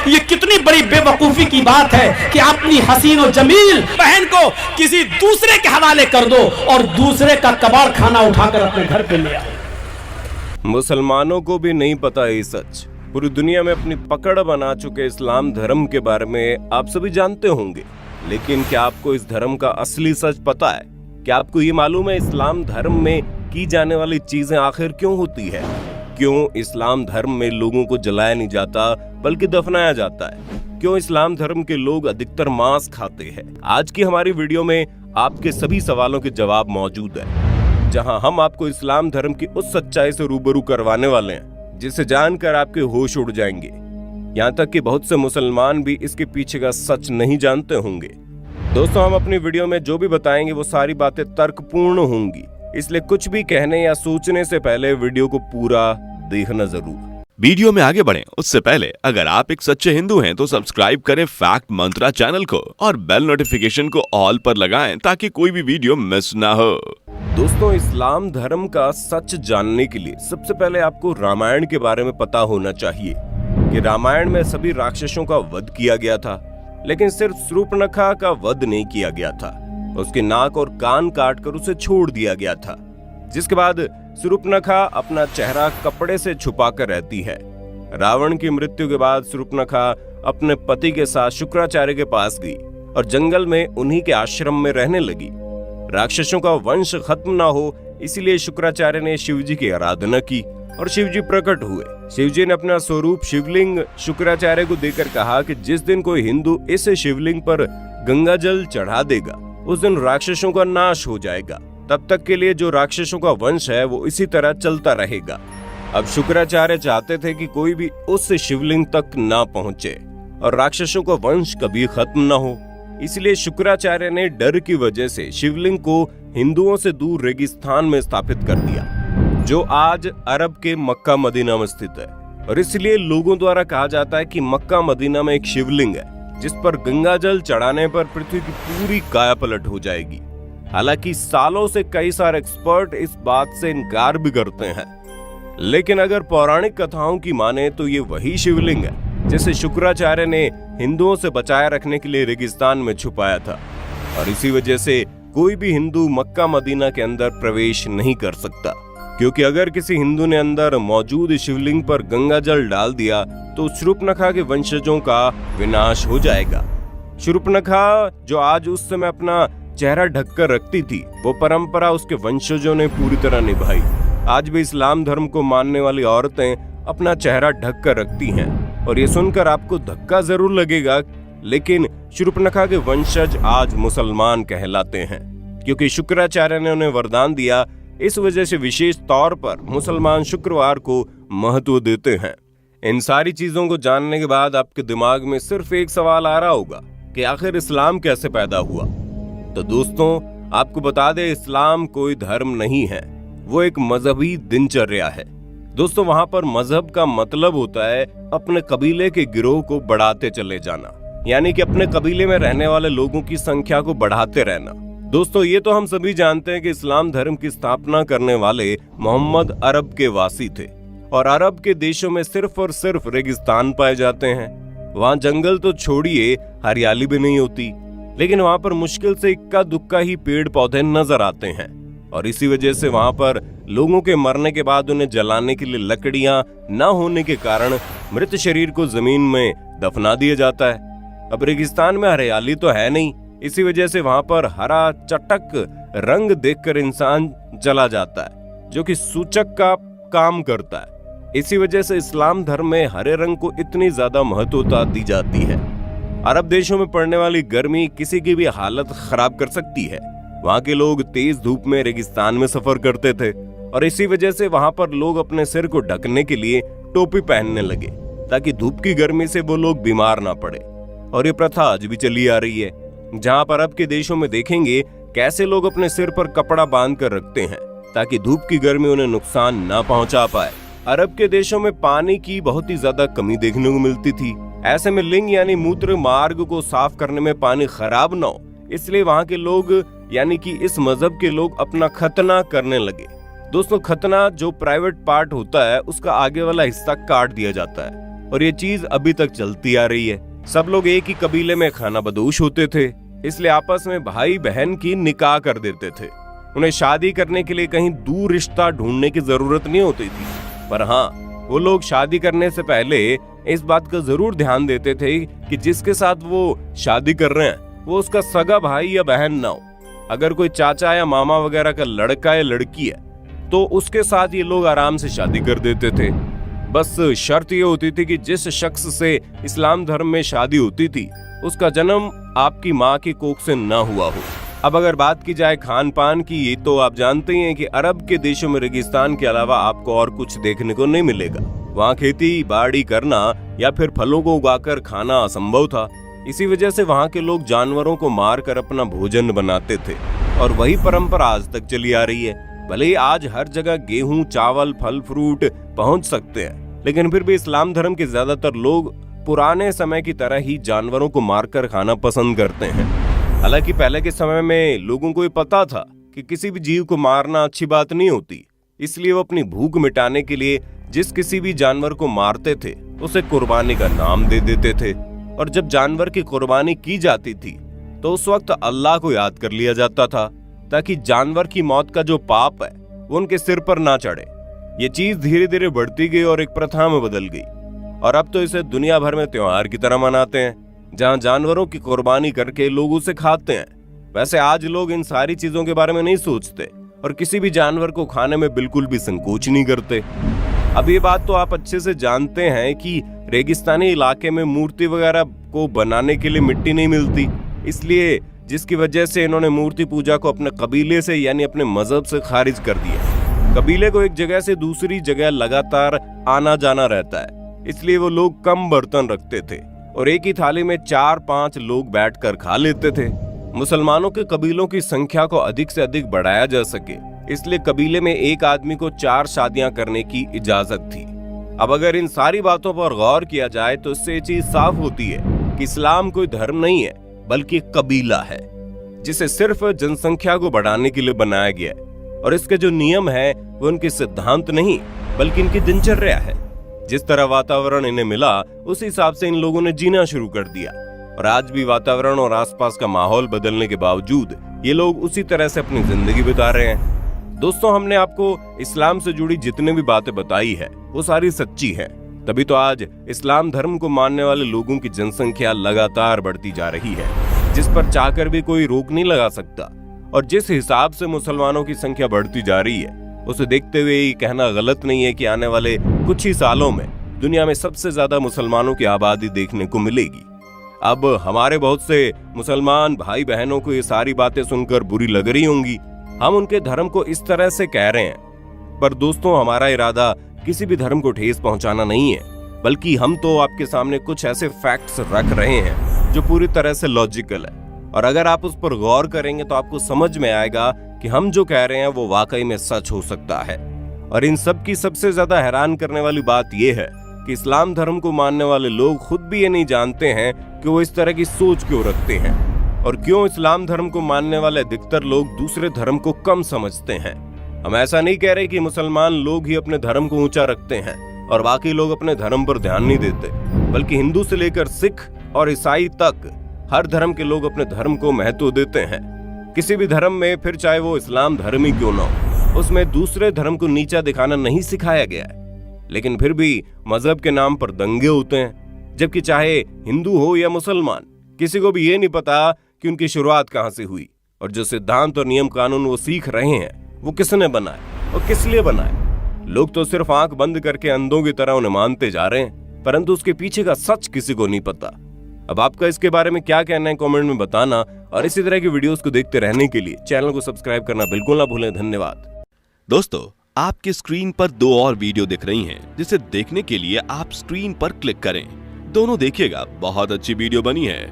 ये कितनी बड़ी बेवकूफी की बात है कि अपनी हसीन और जमील बहन को किसी दूसरे के हवाले कर दो और दूसरे का कबाड़ खाना उठाकर अपने घर पे ले आओ। मुसलमानों को भी नहीं पता ये सच। पूरी दुनिया में अपनी पकड़ बना चुके इस्लाम धर्म के बारे में आप सभी जानते होंगे, लेकिन क्या आपको इस धर्म का असली सच पता है? क्या आपको ये मालूम है इस्लाम धर्म में की जाने वाली चीजें आखिर क्यों होती है? क्यों इस्लाम धर्म में लोगों को जलाया नहीं जाता बल्कि दफनाया जाता है? क्यों इस्लाम धर्म के लोग अधिकतर मांस खाते हैं? आज की हमारी वीडियो में आपके सभी सवालों के जवाब मौजूद है, जहां हम आपको इस्लाम धर्म की उस सच्चाई से रूबरू करवाने वाले हैं जिसे जानकर आपके होश उड़ जाएंगे। यहाँ तक कि बहुत से मुसलमान भी इसके पीछे का सच नहीं जानते होंगे। दोस्तों, हम अपनी वीडियो में जो भी बताएंगे वो सारी बातें तर्कपूर्ण होंगी, इसलिए कुछ भी कहने या सोचने से पहले वीडियो को पूरा देखना जरूर। वीडियो में आगे बढ़ें उससे पहले अगर आप एक सच्चे हिंदू हैं तो सब्सक्राइब करें फैक्ट मंत्रा चैनल को और बेल नोटिफिकेशन को ऑल पर लगाएं ताकि कोई भी वीडियो मिस ना हो। दोस्तों, इस्लाम धर्म का सच जानने के लिए सबसे पहले आपको रामायण के बारे में पता होना चाहिए कि रामायण में सभी राक्षसों का वध किया गया था, लेकिन सिर्फ शूर्पणखा का वध नहीं किया गया था। उसके नाक और कान काटकर उसे छोड़ दिया गया था, जिसके बाद शूर्पणखा अपना चेहरा कपड़े से छुपाकर रहती है। रावण की मृत्यु के बाद शूर्पणखा अपने पति के साथ शुक्राचार्य के पास गई और जंगल में उन्हीं के आश्रम में रहने लगी। राक्षसों का वंश खत्म ना हो इसलिए शुक्राचार्य ने शिव जी की आराधना की और शिव जी प्रकट हुए। शिव जी ने अपना स्वरूप शिवलिंग शुक्राचार्य को देकर कहा कि जिस दिन कोई हिंदू इस शिवलिंग पर गंगा जल चढ़ा देगा उस दिन राक्षसों का नाश हो जाएगा। तब तक के लिए जो राक्षसों का वंश है वो इसी तरह चलता रहेगा। अब शुक्राचार्य चाहते थे कि कोई भी उस शिवलिंग तक ना पहुंचे और राक्षसों का वंश कभी खत्म ना हो, इसलिए शुक्राचार्य ने डर की वजह से शिवलिंग को हिंदुओं से दूर रेगिस्तान में स्थापित कर दिया, जो आज अरब के मक्का मदीना में स्थित है। और इसलिए लोगों द्वारा कहा जाता है कि मक्का मदीना में एक शिवलिंग है जिस पर गंगा जल चढ़ाने पर पृथ्वी की पूरी काया पलट हो जाएगी। हालांकि सालों से कई सारे एक्सपर्ट इस बात से इनकार भी करते हैं, लेकिन अगर पौराणिक कथाओं की माने तो ये वही शिवलिंग है जिसे शुक्राचार्य ने हिंदुओं से बचाए रखने के लिए रेगिस्तान में छुपाया था। और इसी वजह से कोई भी हिंदू मक्का मदीना के अंदर प्रवेश नहीं कर सकता, क्योंकि अगर किसी हिंदू ने अंदर मौजूद शिवलिंग पर गंगा जल डाल दिया तो शूर्पणखा के वंशजों का विनाश हो जाएगा। शूर्पणखा जो आज उस समय अपना चेहरा ढककर रखती थी, वो परंपरा उसके वंशजों ने पूरी तरह निभाई। आज भी इस्लाम धर्म को मानने वाली औरतें अपना चेहरा ढक कर रखती हैं। और ये सुनकर आपको धक्का जरूर लगेगा, लेकिन शूर्पणखा के वंशज आज मुसलमान कहलाते हैं, क्योंकि शुक्राचार्य ने उन्हें वरदान दिया। इस वजह से विशेष तौर पर मुसलमान शुक्रवार को महत्व देते हैं। इन सारी चीजों को जानने के बाद आपके दिमाग में सिर्फ एक सवाल आ रहा होगा कि आखिर इस्लाम कैसे पैदा हुआ। तो दोस्तों, आपको बता दें, इस्लाम कोई धर्म नहीं है, वो एक मजहबी दिनचर्या है। दोस्तों, वहाँ पर मजहब का मतलब होता है अपने कबीले के गिरोह को बढ़ाते चले जाना, यानी कि अपने कबीले में रहने वाले लोगों की संख्या को बढ़ाते रहना। दोस्तों, ये तो हम सभी जानते हैं कि इस्लाम धर्म की स्थापना करने वाले मोहम्मद अरब के वासी थे और अरब के देशों में सिर्फ और सिर्फ रेगिस्तान पाए जाते हैं। वहाँ जंगल तो छोड़िए, हरियाली भी नहीं होती, लेकिन वहाँ पर मुश्किल से इक्का दुक्का ही पेड़ पौधे नजर आते हैं। और इसी वजह से वहाँ पर लोगों के मरने के बाद उन्हें जलाने के लिए लकड़ियां न होने के कारण मृत शरीर को जमीन में दफना दिया जाता है। अब रेगिस्तान में हरियाली तो है नहीं, इसी वजह से वहाँ पर हरा चटक रंग देखकर इंसान जला जाता है, जो कि सूचक का काम करता है। इसी वजह से इस्लाम धर्म में हरे रंग को इतनी ज्यादा महत्वता दी जाती है। अरब देशों में पड़ने वाली गर्मी किसी की भी हालत खराब कर सकती है। वहाँ के लोग तेज धूप में रेगिस्तान में सफर करते थे और इसी वजह से वहाँ पर लोग अपने सिर को ढकने के लिए टोपी पहनने लगे, ताकि धूप की गर्मी से वो लोग बीमार ना पड़े। और ये प्रथा आज भी चली आ रही है, जहाँ पर अरब के देशों में देखेंगे कैसे लोग अपने सिर पर कपड़ा बांध कर रखते हैं ताकि धूप की गर्मी उन्हें नुकसान ना पहुंचा पाए। अरब के देशों में पानी की बहुत ही ज्यादा कमी देखने को मिलती थी। ऐसे में लिंग यानी मूत्र मार्ग को साफ करने में पानी खराब न हो, इसलिए वहाँ के लोग यानी कि इस मजहब के लोग अपना खतना करने लगे। दोस्तों, खतना जो प्राइवेट पार्ट होता है उसका आगे वाला हिस्सा काट दिया जाता है और ये चीज अभी तक चलती आ रही है। सब लोग एक ही कबीले में खाना बदोश होते थे, इसलिए आपस में भाई बहन की निकाह कर देते थे। उन्हें शादी करने के लिए कहीं दूर रिश्ता ढूंढने की जरूरत नहीं होती थी। पर हाँ, वो लोग शादी करने से पहले इस बात का जरूर ध्यान देते थे कि जिसके साथ वो शादी कर रहे हैं वो उसका सगा भाई या बहन ना हो। अगर कोई चाचा या मामा वगैरह का लड़का या लड़की है तो उसके साथ ये लोग आराम से शादी कर देते थे। बस शर्त ये होती थी कि जिस शख्स से इस्लाम धर्म में शादी होती थी उसका जन्म आपकी माँ की कोख से ना हुआ हो। अब अगर बात की जाए खान पान की, तो आप जानते ही हैं कि अरब के देशों में रेगिस्तान के अलावा आपको और कुछ देखने को नहीं मिलेगा। वहाँ खेती बाड़ी करना या फिर फलों को उगाकर खाना असंभव था। इसी वजह से वहाँ के लोग जानवरों को मार कर अपना भोजन बनाते थे और वही परंपरा आज तक चली आ रही है। भले ही आज हर जगह गेहूं, चावल, फल फ्रूट पहुंच सकते हैं, लेकिन फिर भी इस्लाम धर्म के ज्यादातर लोग पुराने समय की तरह ही जानवरों को मारकर खाना पसंद करते हैं। हालांकि पहले के समय में लोगों को ये पता था कि किसी भी जीव को मारना अच्छी बात नहीं होती, इसलिए वो अपनी भूख मिटाने के लिए जिस किसी भी जानवर को मारते थे उसे कुर्बानी का नाम दे देते थे। और जब जानवर की कुर्बानी की जाती थी तो उस वक्त अल्लाह को याद कर लिया जाता था ताकि जानवर की मौत का जो पाप है वो उनके सिर पर ना चढ़े। ये चीज धीरे धीरे बढ़ती गई और एक प्रथा में बदल गई और अब तो इसे दुनिया भर में त्योहार की तरह मनाते हैं, जहां जानवरों की कुर्बानी करके लोग उसे खाते हैं। वैसे आज लोग इन सारी चीजों के बारे में नहीं सोचते और किसी भी जानवर को खाने में बिल्कुल भी संकोच नहीं करते। अब ये बात तो आप अच्छे से जानते हैं कि रेगिस्तानी इलाके में मूर्ति वगैरह को बनाने के लिए मिट्टी नहीं मिलती, इसलिए जिसकी वजह से इन्होंने मूर्ति पूजा को अपने कबीले से यानी अपने मजहब से खारिज कर दिया। कबीले को एक जगह से दूसरी जगह लगातार आना जाना रहता है, इसलिए वो लोग कम बर्तन रखते थे और एक ही थाली में 4-5 लोग बैठकर खा लेते थे। मुसलमानों के कबीलों की संख्या को अधिक से अधिक बढ़ाया जा सके, इसलिए कबीले में एक आदमी को 4 शादियां करने की इजाजत थी। अब अगर इन सारी बातों पर गौर किया जाए तो इससे ये चीज साफ होती है कि इस्लाम कोई धर्म नहीं है बल्कि कबीला है, जिसे सिर्फ जनसंख्या को बढ़ाने के लिए बनाया गया है। और इसके जो नियम है वो उनके सिद्धांत नहीं बल्कि इनकी दिनचर्या है। जिस तरह वातावरण इन्हें मिला उस हिसाब से इन लोगों ने जीना शुरू कर दिया और आज भी वातावरण और आसपास का माहौल बदलने के बावजूद ये लोग उसी तरह से अपनी जिंदगी बिता रहे हैं। दोस्तों, हमने आपको इस्लाम से जुड़ी जितने भी बातें बताई है वो सारी सच्ची है, तभी तो आज इस्लाम धर्म को मानने वाले लोगों की जनसंख्या लगातार बढ़ती जा रही है, जिस पर चाहकर भी कोई रोक नहीं लगा सकता। और जिस हिसाब से मुसलमानों की संख्या बढ़ती जा रही है उसे देखते हुए ये कहना गलत नहीं है कि आने वाले कुछ ही सालों में दुनिया में सबसे ज्यादा मुसलमानों की आबादी देखने को मिलेगी। अब हमारे बहुत से मुसलमान भाई बहनों को ये सारी बातें सुनकर बुरी लग रही होंगी, हम उनके धर्म को इस तरह से कह रहे हैं, पर दोस्तों हमारा इरादा किसी भी धर्म को ठेस पहुंचाना नहीं है, बल्कि हम तो आपके सामने कुछ ऐसे फैक्ट्स रख रहे हैं जो पूरी तरह से लॉजिकल है। और अगर आप उस पर गौर करेंगे तो आपको समझ में आएगा कि हम जो कह रहे हैं वो वाकई में सच हो सकता है। और इन सब की सबसे ज्यादा हैरान करने वाली बात यह है कि इस्लाम धर्म को मानने वाले लोग खुद भी ये नहीं जानते हैं कि वो इस तरह की सोच क्यों रखते हैं और क्यों इस्लाम धर्म को मानने वाले अधिकतर लोग दूसरे धर्म को कम समझते हैं। हम ऐसा नहीं कह रहे कि मुसलमान लोग ही अपने धर्म को ऊंचा रखते हैं और बाकी लोग अपने धर्म पर ध्यान नहीं देते, बल्कि हिंदू से लेकर सिख और ईसाई तक हर धर्म के लोग अपने धर्म को महत्व देते हैं। किसी भी धर्म में, फिर चाहे वो इस्लाम धर्म ही क्यों ना हो, उसमें दूसरे धर्म को नीचा दिखाना नहीं सिखाया गया है। लेकिन फिर भी मजहब के नाम पर दंगे होते हैं, जबकि चाहे हिंदू हो या मुसलमान, किसी को भी ये नहीं पता कि उनकी शुरुआत कहां से हुई और जो सिद्धांत और नियम कानून वो सीख रहे हैं वो किसने बनाए और किस लिए बनाए। लोग तो सिर्फ आंख बंद करके अंधों की तरह उन्हें मानते जा रहे हैं, परंतु उसके पीछे का सच किसी को नहीं पता। अब आपका इसके बारे में क्या कहना है कमेंट में बताना, और इसी तरह की वीडियोस को देखते रहने के लिए चैनल को सब्सक्राइब करना बिल्कुल ना भूलें। धन्यवाद। दोस्तों, आपके स्क्रीन पर 2 और वीडियो दिख रही हैं, जिसे देखने के लिए आप स्क्रीन पर क्लिक करें। दोनों देखिएगा, बहुत अच्छी वीडियो बनी है।